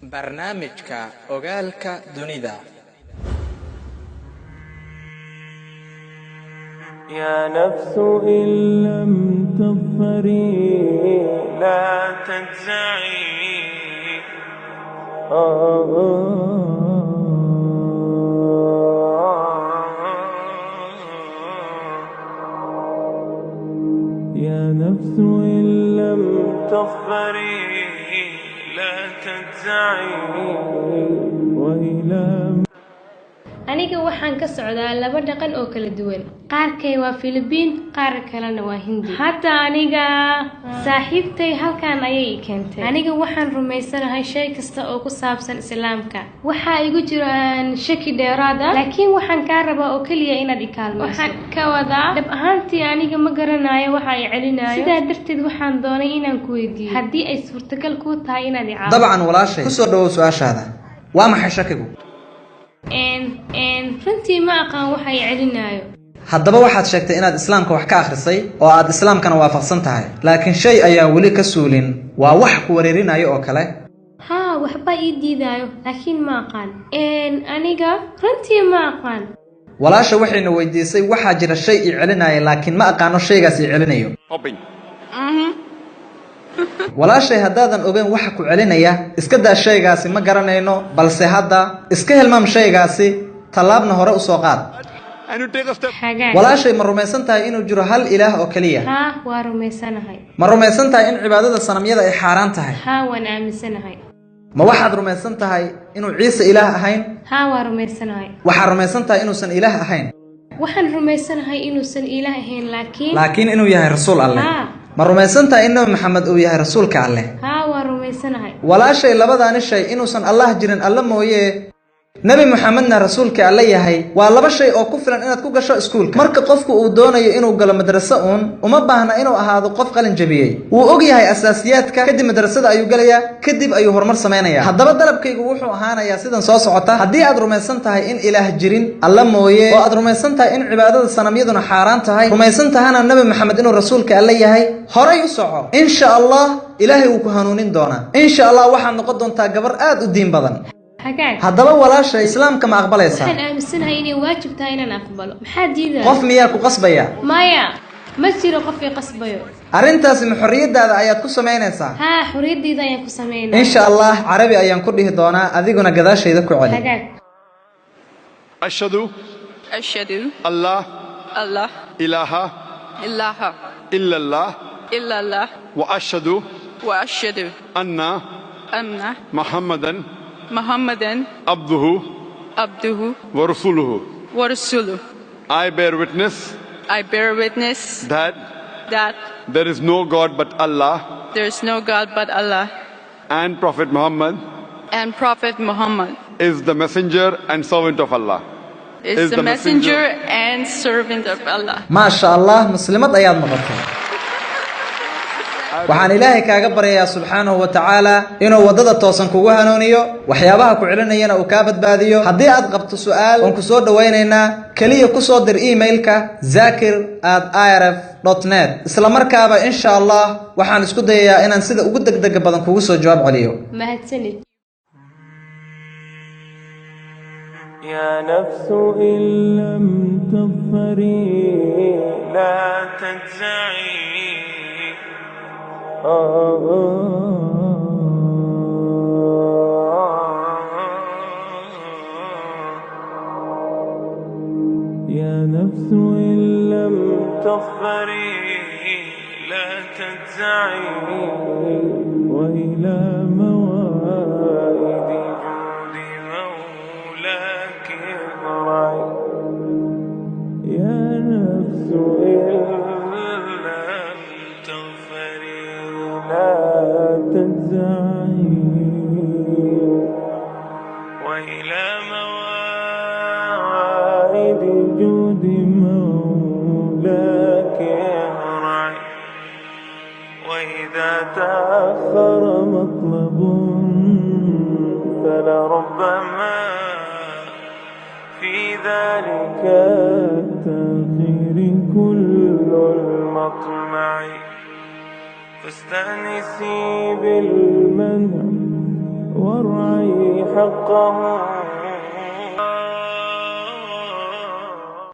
barnaamijka ogaalka dunida. يا نفس إن لم تظفري لا تجزعي يا نفس إن لم تظفري لا تجزعي وإلى aniga waxaan ka socdaa laba dhaqan oo kala duwan. qaarkay waa Filibiin, qaar kalena waa Hindi. Hadda aniga saaxiibtay halkan ayay keentay. Aniga waxaan rumaysanahay shay kasta oo ku saabsan Islaamka. Waxa igu jiraan shaki dheeraad ah, laakiin waxaan ka rabaa oo kaliya inaad i kaalmayso. Waxaan ka wadaa dhab ahaantii aniga ma garanayo waxa ay celinayo. Sidaa darteed waxaan doonay inaan ku weydiiyo haddii ay suurtagal ku tahay inaad i caawiso. dabcan walaashay ku soo dhawow su'aashaada. waa maxay shakigu? runtii ma aqaan waxa ay celinayo. haddaba waxaad sheegtay inaad islaamka wax ka akhrisay oo aad islaamkana waafaqsan tahay, laakiin shay ayaa weli ka suulin. waa wax ku wareerinayo oo kale. haa, waxba ii diidayo, laakiin ma aqaan. aniga runtii ma aqaan. walaasha waxayna weydiisay waxaa jira shay ii celinaya, laakiin ma aqaano shaygaas ii celinayo. walaashay haddaadan ogeyn waxa ku celinaya, iska daa shaygaasi ma garanayno, balse hadda iska hilmaam shaygaasi, tallaabna hore u soo qaad. walaashay ma rumaysan tahay inuu jiro hal ilaah oo kaliya? haa, waa rumaysanahay. ma rumaysan tahay in cibaadada sanamyada ay xaaraan tahay? haa, waan aaminsanahay. ma waxaad rumaysan tahay inuu ciise ilaah ahayn? haa, waa rumaysanahay. waxaad rumaysan tahay inuusan ilaah ahayn? waxaan rumaysanahay inuusan ilaah ahayn, laakiin inuu yahay rasuul alleh. haa. ma rumaysan tahay in nabi maxamed uu yahay rasuulka alleh? haa, waa rumaysanahay. walaashay labadaani shay inuusan allah jirin alla mooye nabi maxamedna rasuulka alle yahay, waa laba shay oo ku filan inaad ku gasho iskuulka. marka qofku uu doonayo inuu galo madraso uma baahna inuu ahaado qof qalin jabiyey. wuu og yahay asaasiyaadka, kadib madrasada ayuu gelayaa, kadib ayuu horumar samaynayaa. haddaba dalabkaygu wuxuu ahaanayaa sidan soo socota. haddii aad rumaysan tahay in ilaah jirin alla mooye, oo aad rumaysan tahay in cibaadada sanamyaduna xaaraan tahay, rumaysan tahana nabi maxamed inuu rasuulka alle yahay, horay u soco. insha allah ilaahay wuu ku hanuunin doonaa. insha allah waxaad noqon doontaa gabar aad u diin badan. haddaba walaasha islaamka ma aqbalaysaa? waxaan aaminsanahay inay waajib tahay inaan aqbalo. maxaa diidaya? qof miyaa ku qasbaya? maya, ma jiro qof i qasbayo. arrintaasi ma xorriyadaada ayaad ku samaynaysaa? haa, xorriyadayda ayaan ku samaynaya. insha allah carabi ayaan ku dhihi doonaa, adiguna gadaashayda ku celi. ashhadu allah ilaaha illa allah wa ashhadu anna muhammadan abduhu wa rasuluhu. I bear witness that there is no God but Allah, and Prophet Muhammad is the messenger and servant of Allah. maasha allah, muslimad ayaad noqotay. waxaan ilaahay kaaga baryayaa subxaanahu wa tacaala inuu waddada toosan kugu hanuuniyo, waxyaabaha ku celinayana uu kaa badbaadiyo. haddii aad qabto su'aal, waan ku soo dhowaynaynaa. keliya ku soo dir emailka zakir@irf.net. isla markaaba insha allah waxaan isku dayayaa inaan sida ugu degdega badan kugu soo jawaab celiyo. mahadsanid. يا نفس إن لم تظفري لا تجزعي يا نفس إن لم تظفري لا تجزعي وإلى موائد جود مولاك اضرعي. يا نفس إن لم تظفري لا تجزعي وإلى موائد جود مولاك اضرعي. وإذا تأخر مطلب فلربما في ذلك التأخير كل المطمع. فاستأنسي بالمنع وارعي حقه